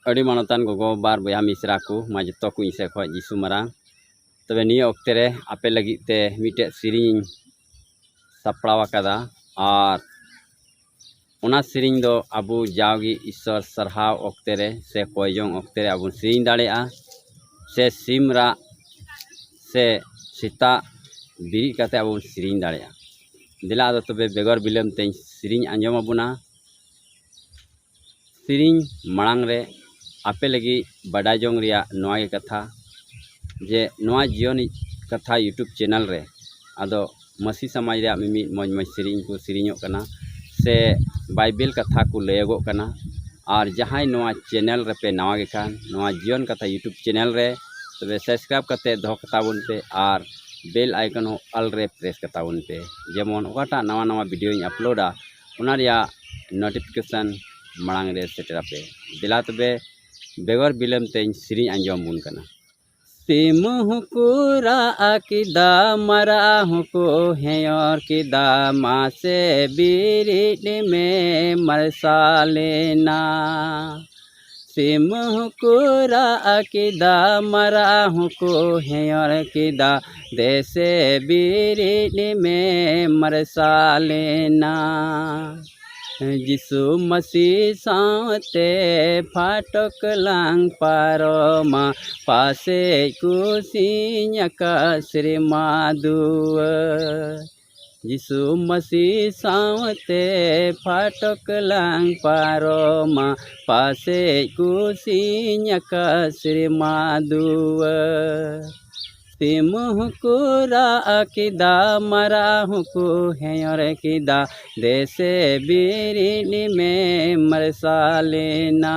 अड़ी मानतान गोगो बार बया मिश्रा को मा जतो को इसे खो जिसु मारांग तबे निया ओक्ते रे आपे लगित ते मिटे सिरिंग सापड़ाव आकादा और ओना सिरिंग दो अबु जावगी ईश्वर सरहाव ओक्ते रे से कोयजोंग ओक्ते रे अबु सिरिंग दाड़ेआ से सिमरा से सीता बिरी काते अबु सिरिंग दाड़ेआ दिला आदो तबे बेगर बिलम ते सिरिंग आंजम अबुना सिरिंग मांग रे आपे लगी बड़ा जोंग रिया नोआ के कथा जे नोआ जीवन कथा यूट्यूब चैनल रे आदो मसी समाज रे मिमी मौज मौज सिरिंग को सिरिंगो कना से बाइबल कथा को लयगो कना और जहां नोआ चैनल रे पे नवा के खान नोआ जीवन कथा यूट्यूब चैनल रे तबे सब्सक्राइब करते दो कताबुन पे और बेल आइकन हो ऑल रे प्रेस कताबुन पे जेमन ओकाटा नवा नवा वीडियो इन अपलोडा उना रिया नोटिफिकेशन मांग रे सेटरा पे दिला तबे बेगर बिलम ते सिरिंग आंजम बुन कना सिम हुकुरा आकिदा मरा हुको हेयर किदा मासे बिरिट में मरसालेना सिम हुकुरा आकिदा मरा हुको हेयर किदा देसे बिरिट में मरसालेना जिसु मसीह साते फाटक लांग पारोमा पासे कुसिन्या का श्री माधुव जिसु मसीह साते फाटक लांग पारोमा पासे कुसिन्या का श्री माधुव सिम हुकुरा आकिदा मरा हुकु हेयर किदा देसे बिरिनी में मरसालेना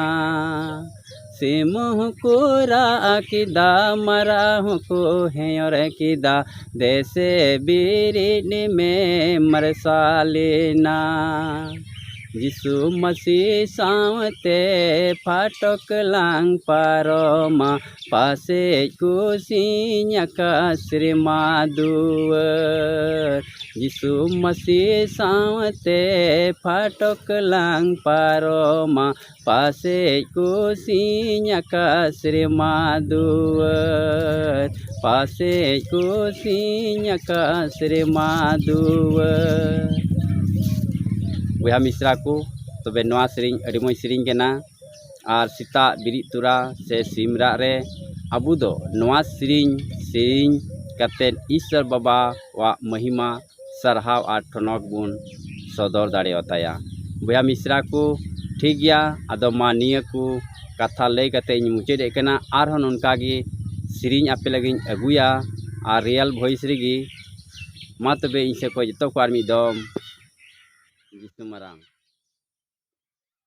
सिम हुकुरा आकिदा मरा हुकु हेयर किदा देसे बिरिनी में मरसालेना जिसु मसीह सावते फाटक लांग पारोमा पासे कुसिन्या का श्री माधुव जिसु मसीह सावते फाटक लांग पारोमा पासे कुसिन्या का श्री माधुव पासे कुसिन्या का श्री माधुव बया मिश्रा को तबे नवा सिरिंग अड़ी मज सिरिंग केना और सीता बिरी तुरा से सिमरा रे अबु दो नवा सिरिंग कते ईश्वर बाबा वा महिमा सरहाव और ठनक बुन सदर दाड़े होताया बया मिश्रा को ठीक गया आदो मा निया को कथा लय कते मुचाद केना आर हन उनका गी सिरिंग आपे लगी अगुया और रियल वॉइस रेगी मा तबे इनसे को जतो को आर मी दम जिसु मारांग।